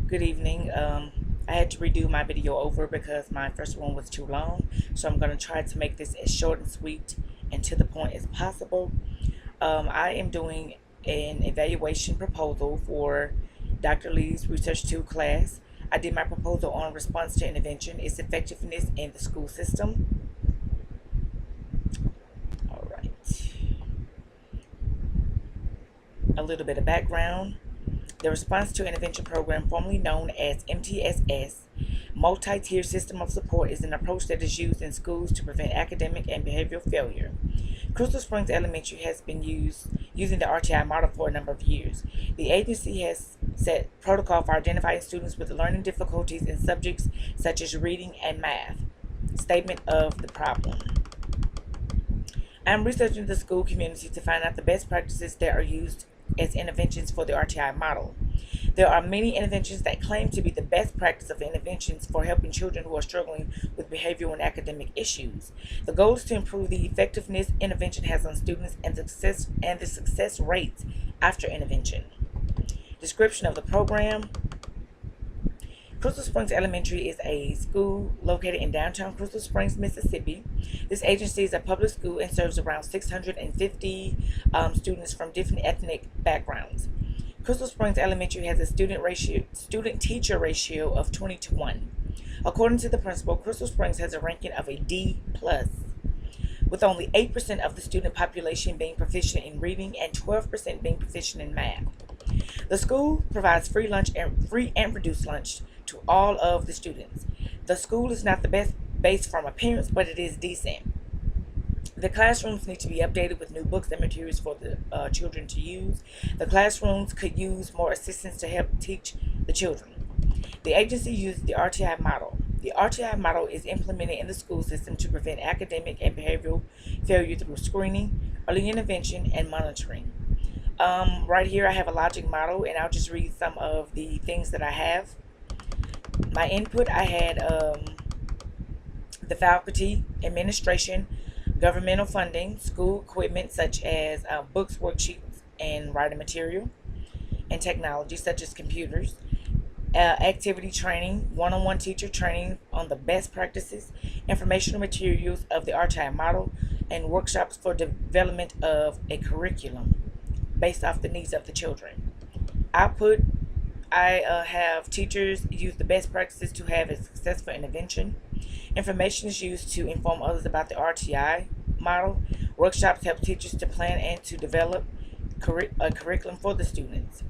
Good evening. I had to redo my video over because my first one was too long, so I'm going to try to make this as short and sweet and to the point as possible. I am doing an evaluation proposal for Dr. Lee's Research 2 class. I did my proposal on response to intervention, its effectiveness in the school system. All right. A little bit of background. The Response to Intervention Program, formerly known as MTSS, multi-tier system of support, is an approach that is used in schools to prevent academic and behavioral failure. Crystal Springs Elementary has been using the RTI model for a number of years. The agency has set protocol for identifying students with learning difficulties in subjects such as reading and math. Statement of the problem. I'm researching the school community to find out the best practices that are used as interventions for the RTI model. There are many interventions that claim to be the best practice of interventions for helping children who are struggling with behavioral and academic issues. The goal is to improve the effectiveness intervention has on students and the success rates after intervention. Description of the program. Crystal Springs Elementary is a school located in downtown Crystal Springs, Mississippi. This agency is a public school and serves around 650 students from different ethnic backgrounds. Crystal Springs Elementary has a student-teacher ratio of 20:1. According to the principal, Crystal Springs has a ranking of a D+, with only 8% of the student population being proficient in reading and 12% being proficient in math. The school provides free and reduced lunch to all of the students. The school is not the best based from appearance, but it is decent. The classrooms need to be updated with new books and materials for the children to use. The classrooms could use more assistance to help teach the children. The agency uses the RTI model. The RTI model is implemented in the school system to prevent academic and behavioral failure through screening, early intervention, and monitoring. Right here I have a logic model, and I'll just read some of the things that I have. My input, I had the faculty, administration, governmental funding, school equipment such as books, worksheets, and writing material, and technology such as computers, activity training, one-on-one teacher training on the best practices, informational materials of the RTI model, and workshops for development of a curriculum based off the needs of the children. Output, I have teachers use the best practices to have a successful intervention. Information is used to inform others about the RTI model. Workshops help teachers to plan and to develop a curriculum for the students.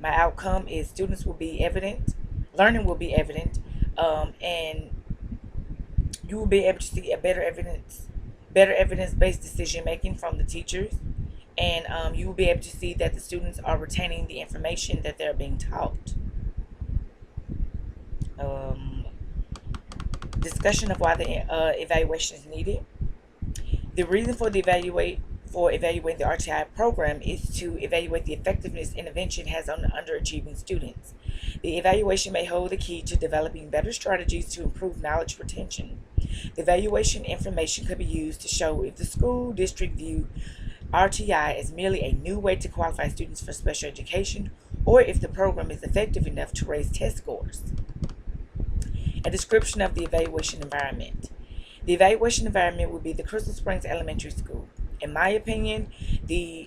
My outcome is students will be evident, learning will be evident, and you will be able to see a better evidence-based decision making from the teachers. And you will be able to see that the students are retaining the information that they're being taught. Discussion of why the evaluation is needed. The reason for evaluating the RTI program is to evaluate the effectiveness intervention has on underachieving students. The evaluation may hold the key to developing better strategies to improve knowledge retention. The evaluation information could be used to show if the school district view RTI is merely a new way to qualify students for special education, or if the program is effective enough to raise test scores. A description of the evaluation environment. The evaluation environment would be the Crystal Springs Elementary School. In my opinion,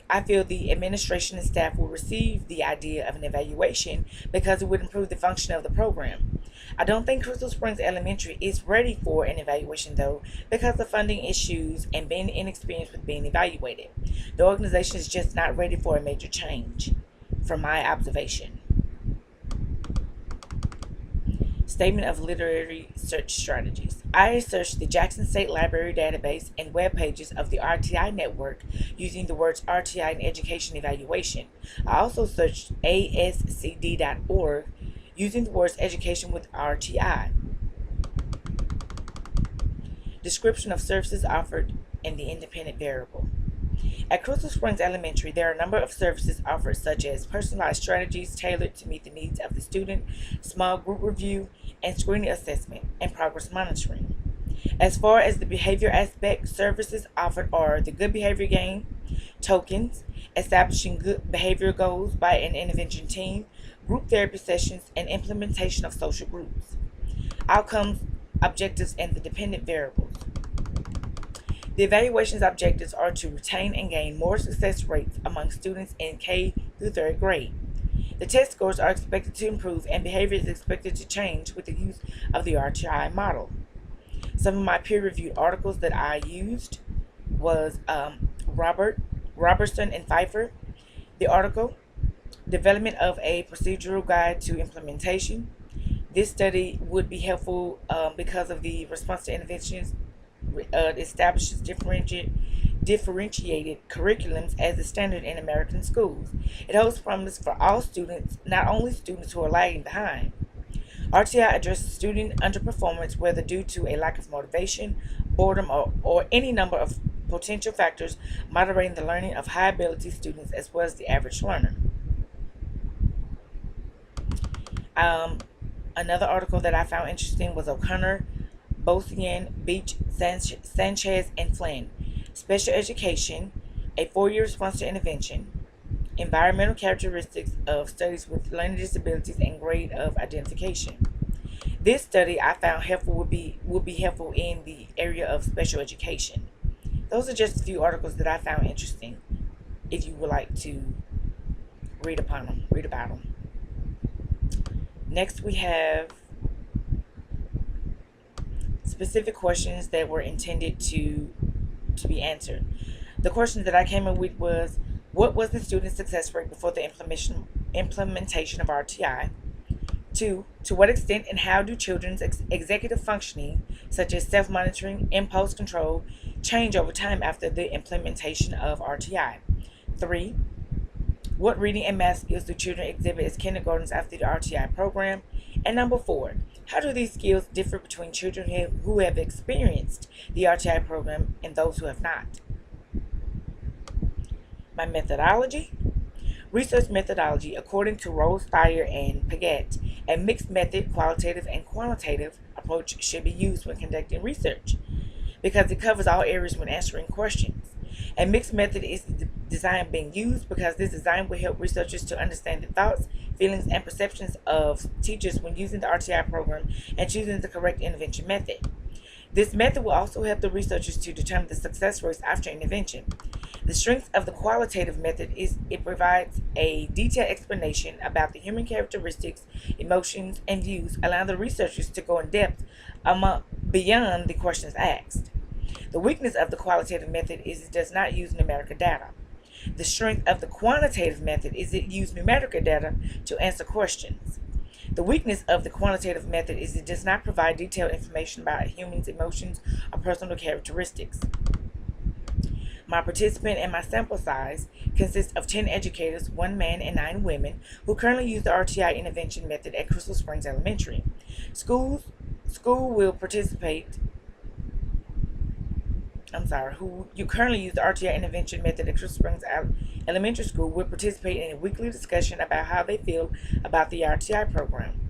I feel the administration and staff will receive the idea of an evaluation because it would improve the function of the program. I don't think Crystal Springs Elementary is ready for an evaluation though, because of funding issues and being inexperienced with being evaluated. The organization is just not ready for a major change, from my observation. Statement of literary search strategies. I searched the Jackson State Library database and web pages of the RTI network using the words RTI and education evaluation. I also searched ASCD.org using the words education with RTI. Description of services offered and the independent variable. At Crystal Springs Elementary, there are a number of services offered such as personalized strategies tailored to meet the needs of the student, small group review, and screening assessment, and progress monitoring. As far as the behavior aspect, services offered are the good behavior game, tokens, establishing good behavior goals by an intervention team, group therapy sessions, and implementation of social groups. Outcomes, objectives, and the dependent variables. The evaluation's objectives are to retain and gain more success rates among students in K through third grade. The test scores are expected to improve and behavior is expected to change with the use of the RTI model. Some of my peer-reviewed articles that I used was Robertson and Pfeiffer. The article, Development of a Procedural Guide to Implementation. This study would be helpful because of the response to interventions establishes differentiated curriculums as the standard in American schools. It holds promise for all students, not only students who are lagging behind. RTI addresses student underperformance, whether due to a lack of motivation, boredom, or any number of potential factors, moderating the learning of high ability students as well as the average learner. Another article that I found interesting was O'Connor, Bosian, Beach, Sanchez, and Flynn. Special Education, a 4-year response to intervention, environmental characteristics of studies with learning disabilities and grade of identification. This study I found helpful would be helpful in the area of special education. Those are just a few articles that I found interesting. If you would like to read about them. Next, we have specific questions that were intended to be answered. The questions that I came up with was, what was the student success rate before the implementation of RTI? 2. To what extent and how do children's executive functioning, such as self-monitoring, impulse control, change over time after the implementation of RTI? 3. What reading and math skills do children exhibit as kindergartens after the RTI program? And number 4, how do these skills differ between children who have experienced the RTI program and those who have not? My methodology. Research methodology, according to Rose, Thayer, and Paget, a mixed method, qualitative and quantitative approach should be used when conducting research because it covers all areas when answering questions. A mixed method is the design being used because this design will help researchers to understand the thoughts, feelings, and perceptions of teachers when using the RTI program and choosing the correct intervention method. This method will also help the researchers to determine the success rates after intervention. The strength of the qualitative method is it provides a detailed explanation about the human characteristics, emotions, and views, allowing the researchers to go in depth beyond the questions asked. The weakness of the qualitative method is it does not use numerical data. The strength of the quantitative method is it uses numerical data to answer questions. The weakness of the quantitative method is it does not provide detailed information about a human's emotions or personal characteristics. My participant and my sample size consists of 10 educators, 1 man and 9 women, who currently use the RTI intervention method at Crystal Springs Elementary. School will participate who you currently use the RTI intervention method at Crystal Springs Elementary School will participate in a weekly discussion about how they feel about the RTI program.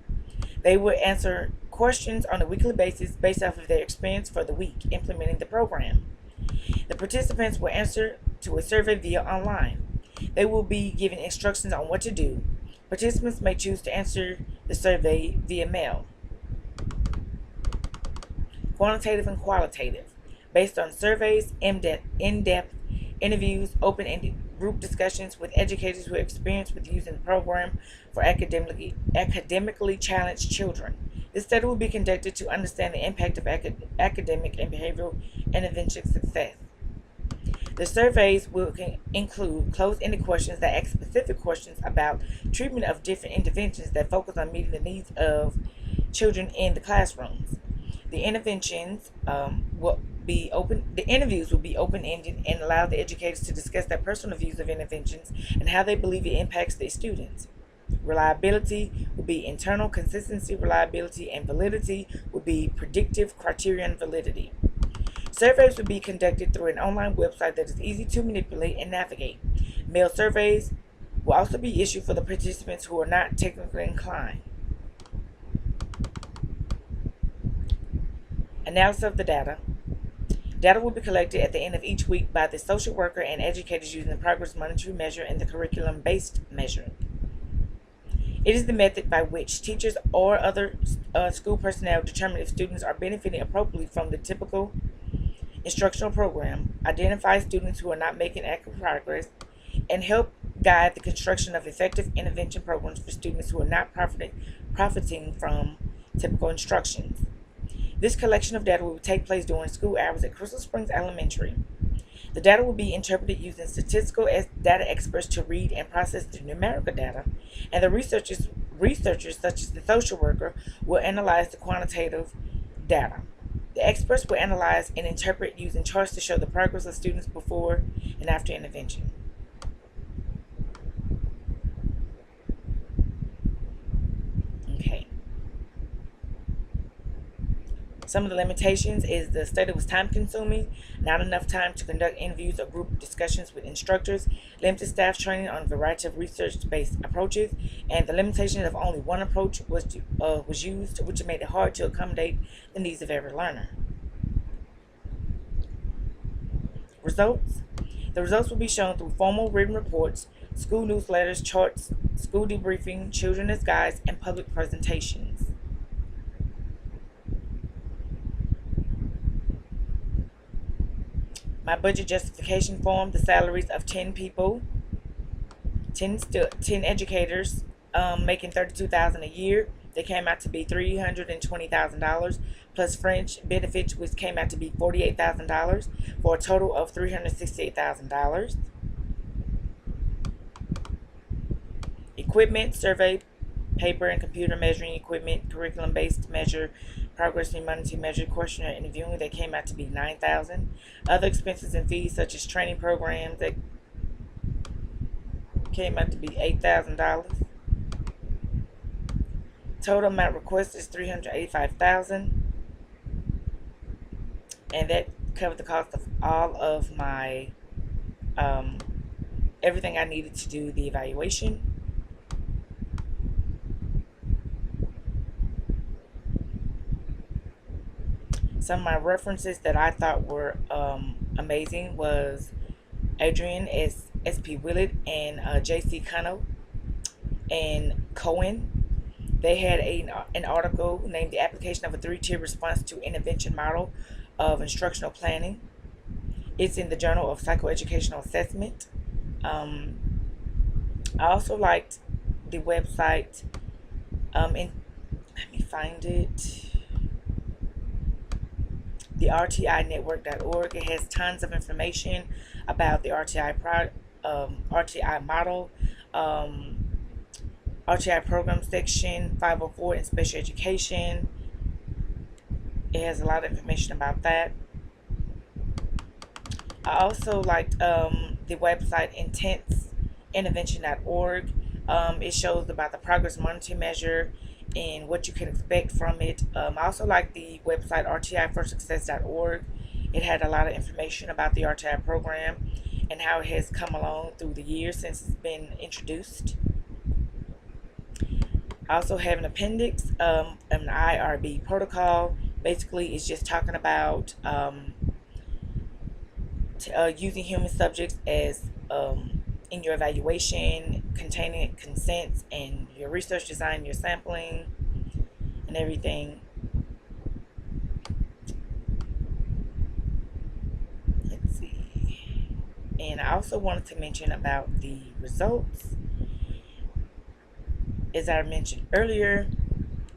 They will answer questions on a weekly basis based off of their experience for the week implementing the program. The participants will answer to a survey via online. They will be given instructions on what to do. Participants may choose to answer the survey via mail. Quantitative and qualitative. Based on surveys, in-depth interviews, open-ended group discussions with educators who are experienced with using the program for academically challenged children. This study will be conducted to understand the impact of academic and behavioral intervention success. The surveys will include closed-ended questions that ask specific questions about treatment of different interventions that focus on meeting the needs of children in the classrooms. The interventions the interviews will be open-ended and allow the educators to discuss their personal views of interventions and how they believe it impacts their students. Reliability will be internal, consistency, reliability, and validity will be predictive criterion validity. Surveys will be conducted through an online website that is easy to manipulate and navigate. Mail surveys will also be issued for the participants who are not technically inclined. Analysis of the data. Data will be collected at the end of each week by the social worker and educators using the progress monitoring measure and the curriculum-based measure. It is the method by which teachers or other school personnel determine if students are benefiting appropriately from the typical instructional program, identify students who are not making adequate progress, and help guide the construction of effective intervention programs for students who are not profiting from typical instructions. This collection of data will take place during school hours at Crystal Springs Elementary. The data will be interpreted using statistical data experts to read and process the numerical data, and the researchers such as the social worker will analyze the quantitative data. The experts will analyze and interpret using charts to show the progress of students before and after intervention. Okay. Some of the limitations is the study was time consuming, not enough time to conduct interviews or group discussions with instructors, limited staff training on a variety of research-based approaches, and the limitation of only one approach was used, which made it hard to accommodate the needs of every learner. Results. The results will be shown through formal written reports, school newsletters, charts, school debriefing, children as guides, and public presentations. My budget justification form, the salaries of 10 people, 10 educators making $32,000 a year. They came out to be $320,000 plus fringe benefits, which came out to be $48,000 for a total of $368,000. Equipment, survey, paper and computer measuring equipment, curriculum-based measure, progress and monitoring measure, questionnaire interviewing, that came out to be $9,000. Other expenses and fees such as training programs that came out to be $8,000. Total amount requested is $385,000, and that covered the cost of all of my everything I needed to do the evaluation. Some of my references that I thought were amazing was Adrian S.P. Willett and J.C. Cano and Cohen. They had an article named "The Application of a Three-Tier Response to Intervention Model of Instructional Planning." It's in the Journal of Psychoeducational Assessment. I also liked the website. Let me find it. The RTInetwork.org. It has tons of information about the RTI model, RTI program section, 504 in special education. It has a lot of information about that. I also liked the website intenseintervention.org. It shows about the progress monitoring measure and what you can expect from it. I also like the website rtiforsuccess.org. It had a lot of information about the RTI program and how it has come along through the years since it's been introduced. I also have an appendix, an IRB protocol. Basically, it's just talking about using human subjects as in your evaluation, containing consents and your research design, your sampling, and everything. Let's see. And I also wanted to mention about the results. As I mentioned earlier,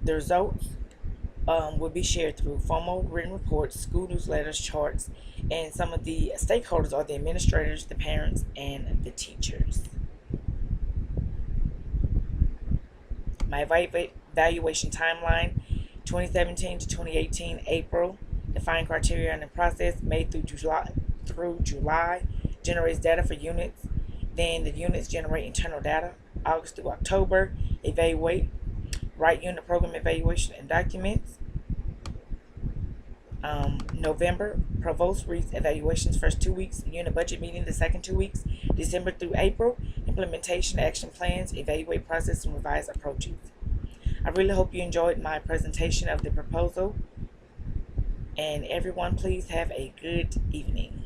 the results will be shared through formal written reports, school newsletters, charts, and some of the stakeholders are the administrators, the parents, and the teachers. My evaluation timeline, 2017 to 2018, April. Define criteria and the process, May through July. Generates data for units. Then the units generate internal data. August through October, evaluate. Write unit program evaluation and documents. November, provost reads evaluations first 2 weeks, unit budget meeting the second 2 weeks. December through April, implementation action plans, evaluate process and revise approaches. I really hope you enjoyed my presentation of the proposal. And everyone, please have a good evening.